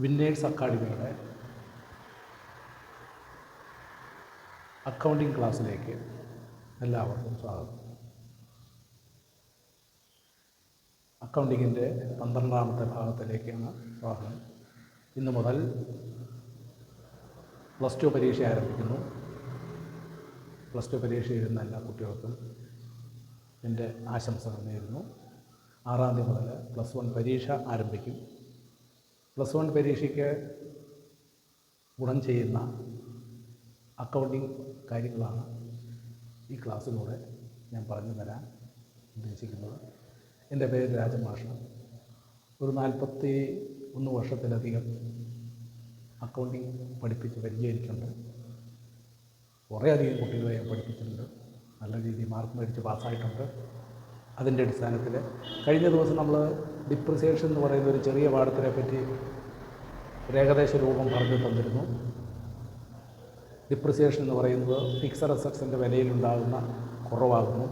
Winners അക്കാഡമിയുടെ accounting ക്ലാസ്സിലേക്ക് എല്ലാവർക്കും സ്വാഗതം. അക്കൗണ്ടിങ്ങിൻ്റെ 12ാമത്തെ ഭാഗത്തിലേക്കാണ് സ്വാഗതം. ഇന്ന് മുതൽ +2 പരീക്ഷ ആരംഭിക്കുന്നു. +2 പരീക്ഷ എഴുതുന്ന എല്ലാ കുട്ടികൾക്കും എൻ്റെ ആശംസകൾ നേരുന്നു. 6ാം തീയതി മുതൽ +1 പരീക്ഷ ആരംഭിക്കും. +1 പരീക്ഷയ്ക്ക് ഗുണം ചെയ്യുന്ന അക്കൗണ്ടിങ് കാര്യങ്ങളാണ് ഈ ക്ലാസ്സിലൂടെ ഞാൻ പറഞ്ഞു തരാൻ ഉദ്ദേശിക്കുന്നത്. എൻ്റെ പേര് രാജമാഷ്. ഒരു 41 വർഷത്തിലധികം അക്കൗണ്ടിങ് പഠിപ്പിച്ച് പരിചയിച്ചിട്ടുണ്ട്. കുറേയധികം കുട്ടികളെ ഞാൻ പഠിപ്പിച്ചിട്ടുണ്ട്. നല്ല രീതിയിൽ മാർക്ക് മേടിച്ച് പാസ്സായിട്ടുണ്ട്. അതിൻ്റെ അടിസ്ഥാനത്തിൽ കഴിഞ്ഞ ദിവസം നമ്മൾ ഡിപ്രിസിയേഷൻ എന്ന് പറയുന്ന ഒരു ചെറിയ പാഠത്തിനെ പറ്റി ഒരു ഏകദേശ രൂപം പറഞ്ഞു തന്നിരുന്നു. ഡിപ്രിസിയേഷൻ എന്ന് പറയുന്നത് ഫിക്സഡ് അസറ്റ്സിൻ്റെ വിലയിലുണ്ടാകുന്ന കുറവാകുന്നു.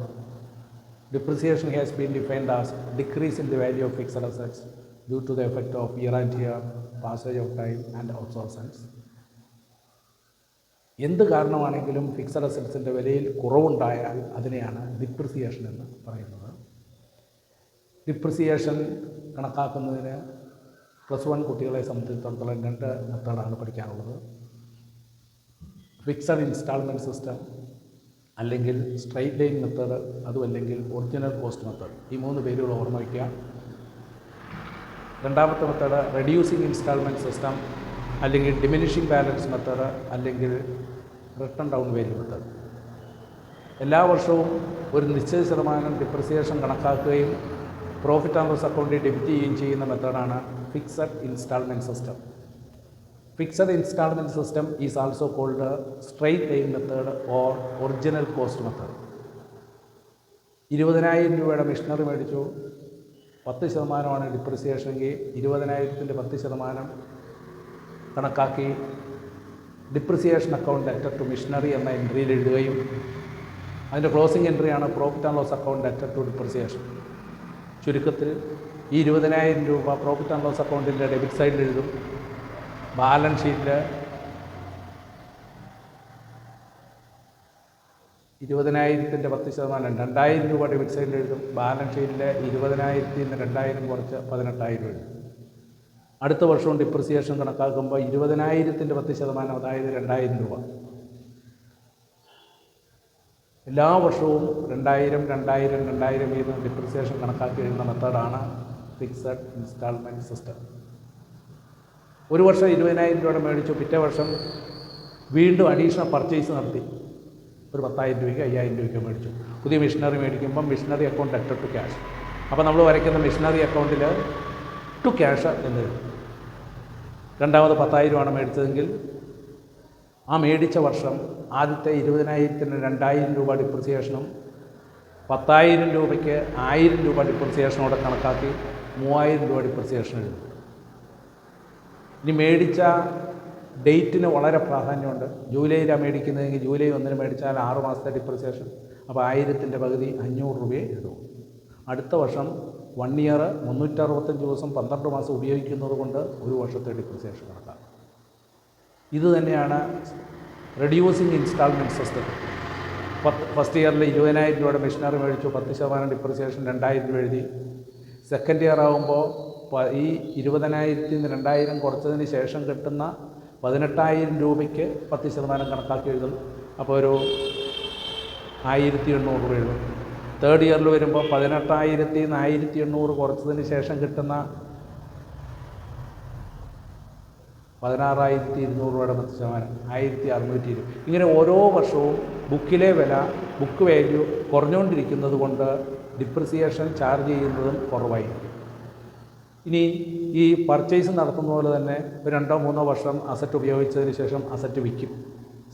Depreciation has been defined as decrease in the value of fixed assets due to the effect of year and year, passage of time and obsolescence. എന്ത് കാരണമാണെങ്കിലും ഫിക്സഡ് അസറ്റ്സിൻ്റെ വിലയിൽ കുറവുണ്ടായാൽ അതിനെയാണ് ഡിപ്രിസിയേഷൻ എന്ന് പറയുന്നത്. ഡിപ്രിസിയേഷൻ കണക്കാക്കുന്നതിന് +1 കുട്ടികളെ സംബന്ധിച്ചിടത്തോളം 2 മെത്തേഡാണ് പഠിക്കാനുള്ളത്. ഫിക്സഡ് ഇൻസ്റ്റാൾമെൻറ്റ് സിസ്റ്റം, അല്ലെങ്കിൽ സ്ട്രൈറ്റ് ലൈൻ മെത്തേഡ്, അതുമല്ലെങ്കിൽ ഒറിജിനൽ കോസ്റ്റ് മെത്തേഡ്. ഈ 3 പേരുകൾ ഓർമ്മ വയ്ക്കുക. രണ്ടാമത്തെ മെത്തേഡ് റെഡ്യൂസിങ് ഇൻസ്റ്റാൾമെൻറ്റ് സിസ്റ്റം, അല്ലെങ്കിൽ ഡിമിനിഷിങ് ബാലൻസ് മെത്തേഡ്, അല്ലെങ്കിൽ റിട്ടേൺ ഡൗൺ വേരി മെത്തേഡ്. എല്ലാ വർഷവും ഒരു നിശ്ചിത ശതമാനം ഡിപ്രിസിയേഷൻ കണക്കാക്കുകയും പ്രോഫിറ്റ് ആൻഡ് ലോസ് അക്കൗണ്ടിൽ ഡെബിറ്റ് ചെയ്യുകയും ചെയ്യുന്ന മെത്തേഡാണ് fixed instalment system. Fixed instalment system is also called straight line method or original cost method. 20,000 രൂപയുടെ മെഷീനറി മേടിച്ചു, 10% ഡിപ്രിസിയേഷൻ എങ്കിൽ 20,000-ൻ്റെ 10% കണക്കാക്കി ഡിപ്രിസിയേഷൻ അക്കൗണ്ട് ഡെറ്റഡ് ടു മെഷീനറി എന്ന എൻട്രിയിൽ എഴുതുകയും അതിൻ്റെ ക്ലോസിംഗ് എൻട്രിയാണ് പ്രോഫിറ്റ് ആൻഡ് ലോസ് അക്കൗണ്ട് ഡെറ്റഡ് ടു ഡിപ്രിസിയേഷൻ. ചുരുക്കത്തിൽ ഈ 20,000 രൂപ പ്രോഫിറ്റ് ആൻഡ് ലോസ് അക്കൗണ്ടിൻ്റെ ഡെബിറ്റ് സൈഡിൽ എഴുതും. ബാലൻസ് ഷീറ്റിൽ 20,000-ൻ്റെ 10% 2,000 രൂപ ഡെബിറ്റ് സൈഡിൽ എഴുതും. ബാലൻസ് ഷീറ്റിൽ 20,000-ൽ നിന്ന് 2,000 കുറച്ച് 18,000 എഴുതും. അടുത്ത വർഷവും ഡിപ്രിസിയേഷൻ കണക്കാക്കുമ്പോൾ 20,000-ൻ്റെ 10%, അതായത് 2,000 രൂപ. എല്ലാ വർഷവും 2,000, 2,000, 2,000 വീതം ഡിപ്രിസിയേഷൻ കണക്കാക്കി എഴുതുന്ന മെത്തേഡാണ് ഫിക്സഡ് ഇൻസ്റ്റാൾമെൻറ്റ് സിസ്റ്റം. ഒരു വർഷം 20,000 രൂപയുടെ മേടിച്ചു, പിറ്റേ വർഷം വീണ്ടും അഡീഷണൽ പർച്ചേസ് നടത്തി, ഒരു 10,000 രൂപയ്ക്ക് 5,000 രൂപയ്ക്ക് മേടിച്ചു. പുതിയ മെഷീനറി മേടിക്കുമ്പം മെഷീനറി അക്കൗണ്ട് ഡെറ്റഡ് ടു ക്യാഷ്. അപ്പോൾ നമ്മൾ വരയ്ക്കുന്ന മെഷീനറി അക്കൗണ്ടിൽ ടു ക്യാഷ് എന്നെഴുതും. രണ്ടാമത് 10,000 മേടിച്ചതെങ്കിൽ ആ മേടിച്ച വർഷം ആദ്യത്തെ 20,000-ന് 2,000 രൂപ ഡിപ്രിസിയേഷനും 10,000 രൂപയ്ക്ക് 1,000 രൂപ ഡിപ്രിസിയേഷനോടെ കണക്കാക്കി 3,000 രൂപ ഡിപ്രിസിയേഷൻ എഴുതും. ഇനി മേടിച്ച ഡേറ്റിന് വളരെ പ്രാധാന്യമുണ്ട്. ജൂലൈയിലാണ് മേടിക്കുന്നതെങ്കിൽ ജൂലൈ 1-ന് മേടിച്ചാൽ 6 മാസത്തെ ഡിപ്രിസിയേഷൻ. അപ്പോൾ 1000-ൻ്റെ പകുതി 500 രൂപയെ എഴുതും. അടുത്ത വർഷം 1 ഇയർ 365 ദിവസം 12 മാസം ഉപയോഗിക്കുന്നത് കൊണ്ട് ഒരു വർഷത്തെ ഡിപ്രിസിയേഷൻ കണക്കാക്കും. ഇത് തന്നെയാണ് റെഡ്യൂസിങ് ഇൻസ്റ്റാൾമെൻറ്റ് സിസ്റ്റം. ഫസ്റ്റ് ഇയറിൽ 20,000 രൂപയുടെ മെഷീനറി മേടിച്ചു, 10% ഡിപ്രിസിയേഷൻ 2,000 രൂപ എഴുതി. സെക്കൻഡ് ഇയർ ആകുമ്പോൾ ഈ 20,000-ൽ നിന്ന് 2,000 കുറച്ചതിന് ശേഷം കിട്ടുന്ന 18,000 രൂപയ്ക്ക് 10% കണക്കാക്കി എഴുതും. അപ്പോൾ ഒരു 1,800 രൂപ എഴുതും. തേർഡ് ഇയറിൽ വരുമ്പോൾ 18,000-ൽ നിന്ന് 1,800 കുറച്ചതിന് ശേഷം കിട്ടുന്ന 16,200 രൂപയുടെ 10%, 1,620. ഇങ്ങനെ ഓരോ വർഷവും ബുക്കിലെ വില, ബുക്ക് വാല്യൂ കുറഞ്ഞുകൊണ്ടിരിക്കുന്നത് കൊണ്ട് ഡിപ്രിസിയേഷൻ ചാർജ് ചെയ്യുന്നതും കുറവായിരിക്കും. ഇനി ഈ പർച്ചേസ് നടത്തുന്ന പോലെ തന്നെ ഒരു 2-3 വർഷം അസറ്റ് ഉപയോഗിച്ചതിന് ശേഷം അസറ്റ് വിൽക്കും,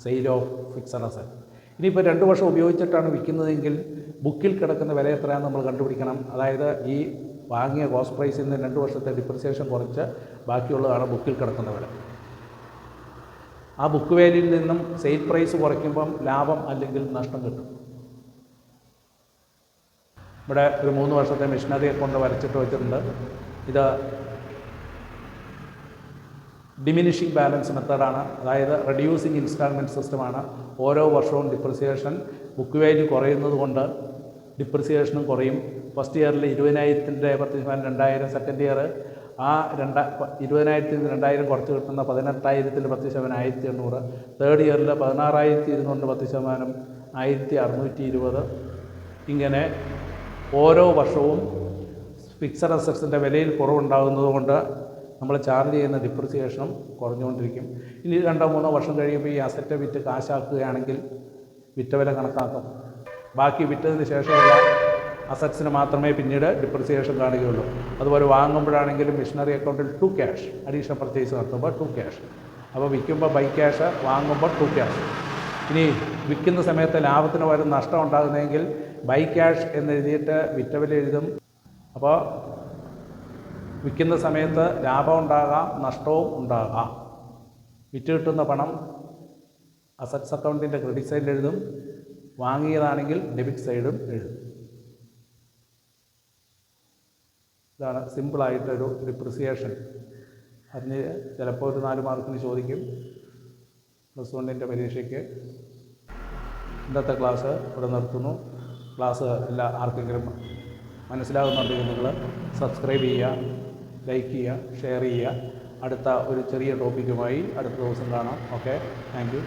സെയിൽ ഓഫ് ഫിക്സഡ് അസറ്റ്. ഇനിയിപ്പോൾ 2 വർഷം ഉപയോഗിച്ചിട്ടാണ് വിൽക്കുന്നതെങ്കിൽ ബുക്കിൽ കിടക്കുന്ന വില എത്രയാണെന്ന് നമ്മൾ കണ്ടുപിടിക്കണം. അതായത് ഈ വാങ്ങിയ കോസ്റ്റ് പ്രൈസിൽ നിന്ന് 2 വർഷത്തെ ഡിപ്രിസിയേഷൻ കുറച്ച് ബാക്കിയുള്ളതാണ് ബുക്കിൽ കിടക്കുന്ന വില. ആ ബുക്ക് വാല്യൂയിൽ നിന്നും സെയിൽ പ്രൈസ് കുറയ്ക്കുമ്പം ലാഭം അല്ലെങ്കിൽ നഷ്ടം കിട്ടും. ഇവിടെ ഒരു 3 വർഷത്തെ മെഷീനറി അക്കൗണ്ട് വരച്ചിട്ട് വെച്ചിട്ടുണ്ട്. ഇത് ഡിമിനിഷിങ് ബാലൻസ് മെത്തേഡാണ്, അതായത് റെഡ്യൂസിങ് ഇൻസ്റ്റാൾമെൻറ്റ് സിസ്റ്റമാണ്. ഓരോ വർഷവും ഡിപ്രിസിയേഷൻ ബുക്ക് വാല്യൂ കുറയുന്നത് കൊണ്ട് ഡിപ്രിസിയേഷനും കുറയും. ഫസ്റ്റ് ഇയറിൽ 20,000-ൻ്റെ 10%, 2,000 സെക്കൻഡ് ഇയർ ആ 20,000-ൽ 2,000 കുറച്ച് കിട്ടുന്ന 18,000-ൽ 10%, 1,800. തേർഡ് ഇയറിൽ 16,200 10%, 1,620. ഇങ്ങനെ ഓരോ വർഷവും ഫിക്സഡ് അസറ്റ്സിൻ്റെ വിലയിൽ കുറവുണ്ടാകുന്നത് കൊണ്ട് നമ്മൾ ചാർജ് ചെയ്യുന്ന ഡിപ്രിസിയേഷനും കുറഞ്ഞുകൊണ്ടിരിക്കും. ഇനി 2-3 വർഷം കഴിയുമ്പോൾ ഈ അസറ്റ് വിറ്റ് കാശാക്കുകയാണെങ്കിൽ വിറ്റ വില കണക്കാക്കും. ബാക്കി വിറ്റതിന് ശേഷമുള്ള അസറ്റ്സിന് മാത്രമേ പിന്നീട് ഡിപ്രിസിയേഷൻ കാണുകയുള്ളൂ. അതുപോലെ വാങ്ങുമ്പോഴാണെങ്കിലും മിഷനറി അക്കൗണ്ടിൽ ടു ക്യാഷ്, അഡീഷണൽ പർച്ചേസ് നടത്തുമ്പോൾ ടു ക്യാഷ്. അപ്പോൾ വിൽക്കുമ്പോൾ ബൈ ക്യാഷ്, വാങ്ങുമ്പോൾ ടു ക്യാഷ്. ഇനി വിൽക്കുന്ന സമയത്ത് ലാഭത്തിന് പകരം നഷ്ടം ഉണ്ടാകുന്നതെങ്കിൽ ബൈ ക്യാഷ് എന്നെഴുതിയിട്ട് വിറ്റ വില എഴുതും. അപ്പോൾ വിൽക്കുന്ന സമയത്ത് ലാഭം ഉണ്ടാകാം, നഷ്ടവും ഉണ്ടാകാം. വിറ്റ് കിട്ടുന്ന പണം അസറ്റ്സ് അക്കൗണ്ടിൻ്റെ ക്രെഡിറ്റ് സൈഡിൽ എഴുതും, വാങ്ങിയതാണെങ്കിൽ ഡെബിറ്റ് സൈഡും എഴുതും. ഇതാണ് സിമ്പിളായിട്ടൊരു ഡിപ്രിസിയേഷൻ. അതിന് ചിലപ്പോൾ ഒരു 4 മാർക്കിന് ചോദിക്കും +1 പരീക്ഷയ്ക്ക്. ഇന്നത്തെ ക്ലാസ് ഇവിടെ നിർത്തുന്നു. ക്ലാസ് ആർക്കെങ്കിലും മനസ്സിലാകുന്നുണ്ടെങ്കിൽ നിങ്ങൾ സബ്സ്ക്രൈബ് ചെയ്യുക, ലൈക്ക് ചെയ്യുക, ഷെയർ ചെയ്യുക. അടുത്ത ഒരു ചെറിയ ടോപ്പിക്കുമായി അടുത്ത ദിവസം കാണാം. Okay, thank you.